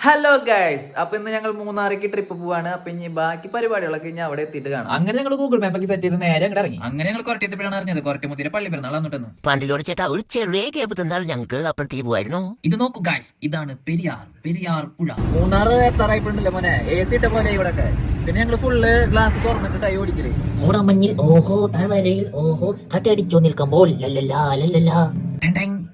Hello guys, അപ്പൊ ഇന്ന് ഞങ്ങൾ മൂന്നാറിക്ക് ട്രിപ്പ് പോവാണ്. അപ്പൊ ഇനി ബാക്കി പരിപാടികളൊക്കെ ഇനി അവിടെ എത്തിയിട്ട് കാണാം. അങ്ങനെ ഞങ്ങൾ ഗൂഗിൾ മാപ്പ് ഒക്കെ സെറ്റ് ചെയ്ത് നേരെ അങ്ങോട്ട് ഇറങ്ങി. അങ്ങനെ ഞങ്ങൾ കൊരട്ടിയപ്പോഴാണ് അറിഞ്ഞത് കൊരട്ടിമുത്തിയുടെ പള്ളി പെരുന്നാൾ വന്നിട്ടെന്ന്. പണ്ടിലോട് ചേട്ടാ ഒരു ചെറിയ കേപ്പ് തന്നാൽ ഞങ്ങൾക്ക് അപ്പുറത്തേക്ക് പോവായിരുന്നു. ഇത് നോക്കൂ ഗൈസ്, ഇതാണ് പെരിയാർ പുഴ. മൂന്നാറ് എത്താറായിപ്പോണ്ടല്ലേ മോനെ, AC ഇട്ട പോലെ ഇവിടെ ഒക്കെ. പിന്നെ ഞങ്ങള് ഫുള്ള് ഗ്ലാസ് തുറന്നിട്ട് ടൈ ഓടിക്കല്. മൂടാമഞ്ഞിൽ ഓഹോ, താഴ്വരയിൽ ഓഹോ, കാറ്റടിച്ചു നിൽക്കുമ്പോൾ ലല്ലലാ ലല്ലലാ.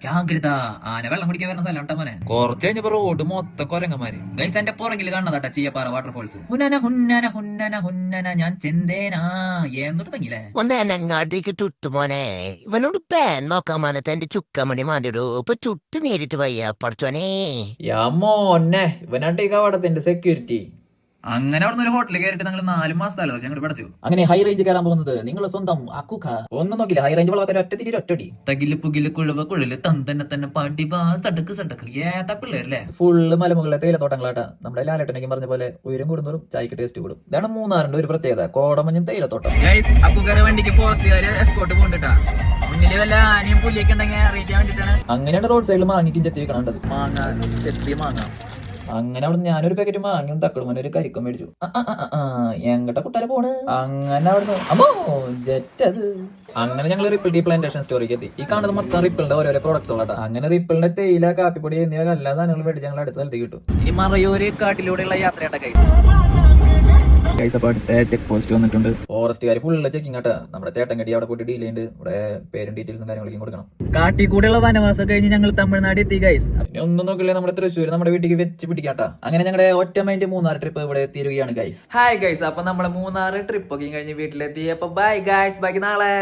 ജാഗ്രത, ആന വെള്ളം കുടിക്കാൻ വരുന്ന സ്ഥലം മോനെ. കുറച്ച് കഴിഞ്ഞപ്പോ റോഡ് മൊത്തം കൊരങ്ങന്മാര്. ഗൈസ് എന്റെ പുറകിൽ കാണുന്നതാ ചീയപ്പാറ വാട്ടർഫോൾസ്. ഹുന്നന ഞാൻ ചെന്തേനാ എന്നിട്ട് തങ്ങില്ലേ. ഒന്ന് അങ്ങാട്ടേക്ക് ചുട്ടുമോനെ, ഇവനോട് പാൻ നോക്കാൻ മാനത്തെ എന്റെ ചുക്കമണി മാണ്ടിടൂ. ഇപ്പൊ ചുട്ട് നേരിട്ട് വയ്യ പഠിച്ചോനെ. യാ മോനെ, ഇവനാട്ടേക്ക് അവിടത്തിന്റെ സെക്യൂരിറ്റി. അങ്ങനെ അവിടെ ഒരു ഹോട്ടലിൽ കയറിയിട്ട് ഞങ്ങൾ 4 മാസം ഞങ്ങൾ പഠിച്ചു. അങ്ങനെ ഹൈ റേഞ്ച് കയറാൻ പോകുന്നത് നിങ്ങളെ സ്വന്തം അക്കുക്ക. ഒന്നും നോക്കില്ല, ഹൈ റേഞ്ച് വളർത്താൻ ഒറ്റടി തകില് പുകില് കുഴില് തന്നെ പടിവാ സടക്ക് ഏതാ പിള്ളേരല്ലേ. ഫുള്ള് മലമുകളിലെ തേയിലത്തോട്ടങ്ങളാട്ടാ. നമ്മുടെ ലാലേട്ടനേക്കും പറഞ്ഞ പോലെ ഉയരം കൂടുന്നവരും ചായക്ക് ടേസ്റ്റ് കൂടും. ഇതാണ് മൂന്നാറിന്റെ ഒരു പ്രത്യേകത, കോടമഞ്ഞും തേയിലത്തോട്ടം. അക്കുകാരെ വണ്ടിക്ക് ഫോറസ്റ്റുകാര് എസ്കോർട്ട് പോകണ്ടിട്ടാ. മുന്നില് വല്ല ആനയും പുലിയൊക്കെ ഉണ്ടെങ്കിൽ അറിയിക്കാൻ വേണ്ടിട്ടാണ്. അങ്ങനെയാണ് റോഡ് സൈഡിൽ മാങ്ങിക്കും ചെത്തി വെക്കണത്. മാങ്ങ ചെത്തി മാങ്ങ. അങ്ങനെ അവിടെ ഞാനൊരു പാക്കറ്റ് മാങ്ങയും തക്കടും ഒരു കരിക്കും മേടിച്ചു. എങ്ങട്ട കുട്ടാരെ പോണ്. അങ്ങനെ അവിടുന്ന് അമ്മോ ജെറ്റ് അത്. അങ്ങനെ ഞങ്ങൾ റിപ്പിൾ ടീ പ്ലാന്റേഷൻ സ്റ്റോറിക്ക് എത്തി. ഈ കാണുന്നത് മൊത്തം റിപ്പിളിന്റെ ഓരോ പ്രോഡക്ട്സ് ഉള്ളതാ. അങ്ങനെ റിപ്പിളിന്റെ തേയില, കാപ്പിപ്പൊടി എന്നിവ എല്ലാ സാധനങ്ങളും മേടിച്ച് ഞങ്ങൾ അടുത്ത സ്ഥലത്ത് കിട്ടും. ഇനി മറയൂര് കാട്ടിലൂടെയുള്ള യാത്രയാട്ട കൈസ്. ചെക്ക് പോസ്റ്റ് വന്നിട്ടുണ്ട്. ഫോറസ്റ്റുകാർ ഫുള്ള് ചെക്കിംഗ് ആട്ടാ. നമ്മുടെ ചേട്ടൻകടി അവിടെ പോയിട്ട് ഡീൽ ചെയ്യുന്നുണ്ട്. ഇവിടെ പേരും ഡീറ്റെയിൽസും കാര്യങ്ങളൊക്കെ കൊടുക്കണം. കാട്ടിക്കൂടെയുള്ള വനവാസം കഴിഞ്ഞ് ഞങ്ങൾ തമിഴ്നാട് എത്തി ഗൈസ്. ഒന്നും നോക്കില്ലേ, നമ്മുടെ തൃശ്ശൂർ നമ്മുടെ വീട്ടിലേക്ക് വെച്ച് പിടിക്കാട്ടാ. അങ്ങനെ ഞങ്ങളുടെ ഒറ്റ മൈൻഡ് മൂന്നാർ ട്രിപ്പ് ഇവിടെ എത്തിയിരിക്കുകയാണ് ഗൈസ്. ഹായ് ഗൈസ്, അപ്പൊ നമ്മളെ മൂന്നാർ ട്രിപ്പ് ഒക്കെ കഴിഞ്ഞ് വീട്ടിലെത്തി. അപ്പൊ ബൈ ഗൈസ്, ബാക്കി നാളെ.